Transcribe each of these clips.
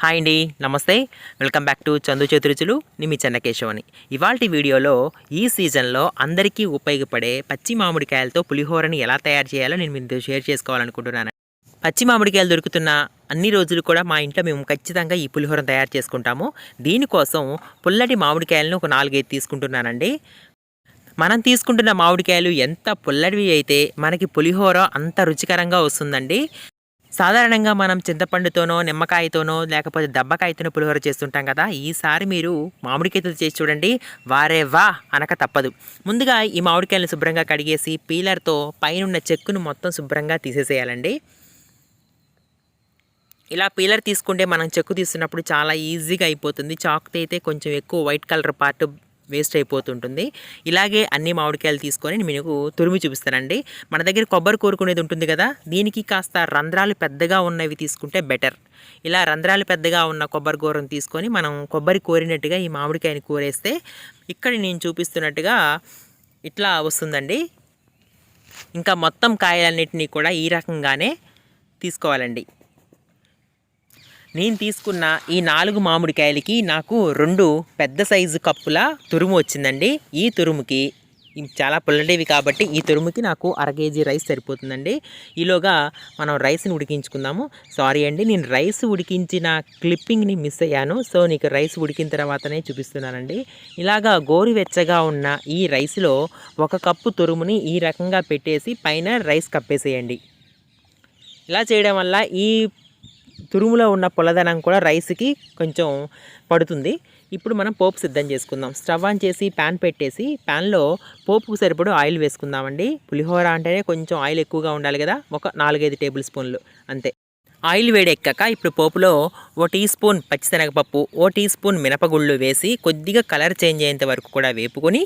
Hi అండి, నమస్తే. Welcome back to Chandu చేతి రుచులు. మీ చెన్నకేశవని. ఇవాల్టి వీడియోలో ఈ సీజన్లో అందరికీ ఉపయోగపడే పచ్చి మామిడికాయలతో పులిహోరని ఎలా తయారు చేయాలో నేను మీతో షేర్ చేసుకోవాలనుకుంటున్నాను. పచ్చి మామిడికాయలు దొరుకుతున్న అన్ని రోజులు కూడా మా ఇంట్లో మేము ఖచ్చితంగా ఈ పులిహోరను తయారు చేసుకుంటాము. దీనికోసం పుల్లటి మామిడికాయలను ఒక 4-5 తీసుకుంటున్నానండి. మనం తీసుకుంటున్న మామిడికాయలు ఎంత పుల్లటివి అయితే మనకి పులిహోర అంత రుచికరంగా వస్తుందండి. సాధారణంగా మనం చింతపండుతోనో, నిమ్మకాయతోనో లేకపోతే దబ్బకాయతోనో పులిహోర చేస్తుంటాం కదా. ఈసారి మీరు మామిడికాయతో చేసి చూడండి, వారే వా అనక తప్పదు. ముందుగా ఈ మామిడికాయలను శుభ్రంగా కడిగేసి పీలర్తో పైనున్న చెక్కును మొత్తం శుభ్రంగా తీసేసేయాలండి. ఇలా పీలర్ తీసుకుంటే మనం చెక్కు తీస్తున్నప్పుడు చాలా ఈజీగా అయిపోతుంది. చాకుతో అయితే కొంచెం ఎక్కువ వైట్ కలర్ పార్ట్ వేస్ట్ అయిపోతుంటుంది. ఇలాగే అన్ని మామిడికాయలు తీసుకొని మీకు తురిమి చూపిస్తానండి. మన దగ్గర కొబ్బరి కోరుకునేది ఉంటుంది కదా, దీనికి కాస్త రంధ్రాలు పెద్దగా ఉన్నవి తీసుకుంటే బెటర్. ఇలా రంధ్రాలు పెద్దగా ఉన్న కొబ్బరి కూరను తీసుకొని మనం కొబ్బరి కోరినట్టుగా ఈ మామిడికాయని కూరేస్తే ఇక్కడ నేను చూపిస్తున్నట్టుగా ఇట్లా వస్తుందండి. ఇంకా మొత్తం కాయలన్నిటినీ కూడా ఈ రకంగానే తీసుకోవాలండి. నేను తీసుకున్న ఈ 4 మామిడికాయలకి నాకు 2 పెద్ద సైజు కప్పుల తురుము వచ్చిందండి. ఈ తురుముకి చాలా పుల్లటివి కాబట్టి ఈ తురుముకి నాకు 1/2 కేజీ రైస్ సరిపోతుందండి. ఈలోగా మనం రైస్ని ఉడికించుకుందాము. సారీ అండి, నేను రైస్ ఉడికించిన క్లిప్పింగ్ని మిస్ అయ్యాను. సో నీకు రైస్ ఉడికిన తర్వాతనే చూపిస్తున్నానండి. ఇలాగా గోరువెచ్చగా ఉన్న ఈ రైస్లో 1 కప్పు తురుముని ఈ రకంగా పెట్టేసి పైన రైస్ కప్పేసేయండి. ఇలా చేయడం వల్ల ఈ తురుములో ఉన్న పుల్లదనం కూడా రైస్కి కొంచెం పడుతుంది. ఇప్పుడు మనం పోపు సిద్ధం చేసుకుందాం. స్టవ్ ఆన్ చేసి ప్యాన్ పెట్టేసి ప్యాన్లో పోపుకు సరిపడు ఆయిల్ వేసుకుందామండి. పులిహోర అంటేనే కొంచెం ఆయిల్ ఎక్కువగా ఉండాలి కదా, ఒక 4-5 టేబుల్ స్పూన్లు అంతే. ఆయిల్ వేడెక్కాక ఇప్పుడు పోపులో 1 టీ స్పూన్ పచ్చిశనగపప్పు, 1 టీ స్పూన్ మినపగుళ్ళు వేసి కొద్దిగా కలర్ చేంజ్ అయ్యేంత వరకు కూడా వేపుకొని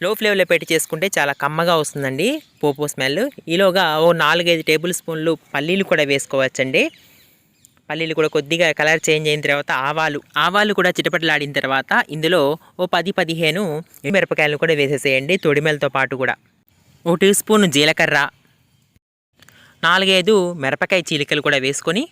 లో ఫ్లేమ్లో పెట్టి చేసుకుంటే చాలా కమ్మగా వస్తుందండి పోపు స్మెల్. ఈలోగా 4-5 టేబుల్ స్పూన్లు పల్లీలు కూడా వేసుకోవచ్చండి. పల్లీలు కూడా కొద్దిగా కలర్ చేంజ్ అయిన తర్వాత ఆవాలు కూడా చిటపటలాడిన తర్వాత ఇందులో 10-15 మిరపకాయలు కూడా వేసేసేయండి తొడిమెలతో పాటు కూడా. 1 టీ స్పూన్ జీలకర్ర, 4-5 మిరపకాయ చీలికలు కూడా వేసుకొని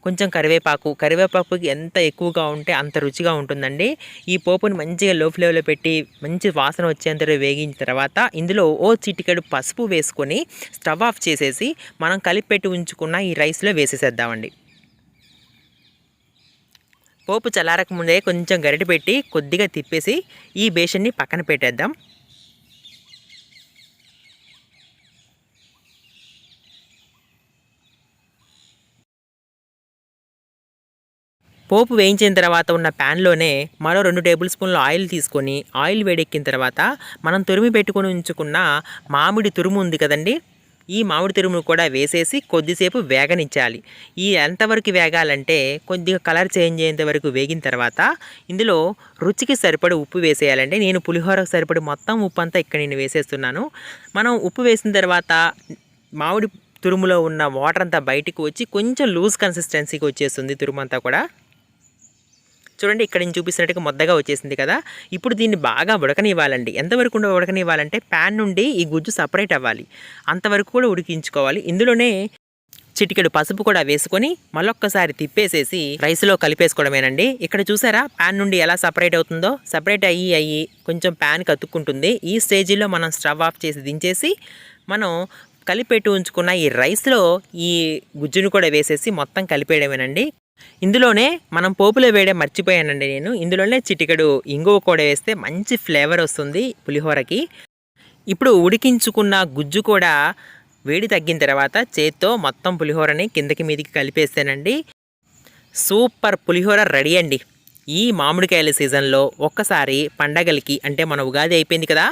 కొంచెం కరివేపాకుకి ఎంత ఎక్కువగా ఉంటే అంత రుచిగా ఉంటుందండి. ఈ పోపుని మంచిగా లో ఫ్లేమ్లో పెట్టి మంచి వాసన వచ్చేంత వేగిన తర్వాత ఇందులో చిటికెడు పసుపు వేసుకొని స్టవ్ ఆఫ్ చేసేసి మనం కలిపెట్టి ఉంచుకున్న ఈ రైస్లో వేసేసేద్దామండి. పోపు చల్లారక ముందే కొంచెం గరిటె పెట్టి కొద్దిగా తిప్పేసి ఈ బేషన్ని పక్కన పెట్టేద్దాం. పోపు వేయించిన తర్వాత ఉన్న ప్యాన్లోనే మరో 2 టేబుల్ స్పూన్ల ఆయిల్ తీసుకొని ఆయిల్ వేడెక్కిన తర్వాత మనం తురిమి పెట్టుకొని ఉంచుకున్న మామిడి తురుము ఉంది కదండి, ఈ మామిడి తురుమును కూడా వేసేసి కొద్దిసేపు వేగనిచ్చాలి. ఈ ఎంతవరకు వేగాలంటే కొద్దిగా కలర్ చేంజ్ అయ్యేంత వరకు వేగిన తర్వాత ఇందులో రుచికి సరిపడి ఉప్పు వేసేయాలండి. నేను పులిహోరకు సరిపడి మొత్తం ఉప్పు అంతా ఇక్కడ నేను వేసేస్తున్నాను. మనం ఉప్పు వేసిన తర్వాత మామిడి తురుములో ఉన్న వాటర్ అంతా బయటికి వచ్చి కొంచెం లూజ్ కన్సిస్టెన్సీకి వచ్చేస్తుంది తురుమంతా కూడా. చూడండి, ఇక్కడ నేను చూపిస్తున్నట్టుగా ముద్దగా వచ్చేసింది కదా. ఇప్పుడు దీన్ని బాగా ఉడకనివ్వాలండి. ఎంతవరకు ఉడకనివ్వాలంటే ప్యాన్ నుండి ఈ గుజ్జు సపరేట్ అవ్వాలి, అంతవరకు కూడా ఉడికించుకోవాలి. ఇందులోనే చిటికెడు పసుపు కూడా వేసుకొని మళ్ళొక్కసారి తిప్పేసేసి రైస్లో కలిపేసుకోవడమేనండి. ఇక్కడ చూసారా ప్యాన్ నుండి ఎలా సపరేట్ అవుతుందో, సపరేట్ అయ్యి కొంచెం ప్యాన్ కతుక్కుంటుంది. ఈ స్టేజ్లో మనం స్టవ్ ఆఫ్ చేసి దించేసి మనం కలిపెట్టి ఉంచుకున్న ఈ రైస్లో ఈ గుజ్జును కూడా వేసేసి మొత్తం కలిపేయడమేనండి. ఇందులోనే మనం పోపులో వేయడం మర్చిపోయానండి నేను. ఇందులోనే చిటికెడు ఇంగువ కూడా వేస్తే మంచి ఫ్లేవర్ వస్తుంది పులిహోరకి. ఇప్పుడు ఉడికించుకున్న గుజ్జు కూడా వేడి తగ్గిన తర్వాత చేత్తో మొత్తం పులిహోరని కిందకి మీదికి కలిపేస్తానండి. సూపర్ పులిహోర రెడీ అండి. ఈ మామిడికాయల సీజన్లో ఒక్కసారి పండగలకి, అంటే మన ఉగాది అయిపోయింది కదా,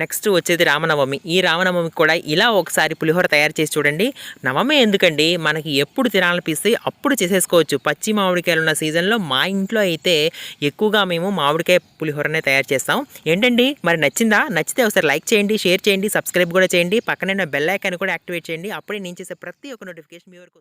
నెక్స్ట్ వచ్చేది రామనవమి. ఈ రామనవమికి కూడా ఇలా ఒకసారి పులిహోర తయారు చేసి చూడండి. నవమి ఎందుకండి, మనకి ఎప్పుడు తినాలనిపిస్తే అప్పుడు చేసేసుకోవచ్చు. పచ్చి మామిడికాయలు ఉన్న సీజన్లో మా ఇంట్లో అయితే ఎక్కువగా మేము మామిడికాయ పులిహోరనే తయారు చేస్తాం. ఏంటండి మరి నచ్చిందా? నచ్చితే ఒకసారి లైక్ చేయండి, షేర్ చేయండి, సబ్స్క్రైబ్ కూడా చేయండి. పక్కనే బెల్ ఐకాన్ కూడా యాక్టివేట్ చేయండి. అప్పుడే నేను చేసే ప్రతి ఒక్క నోటిఫికేషన్ మీ వరకు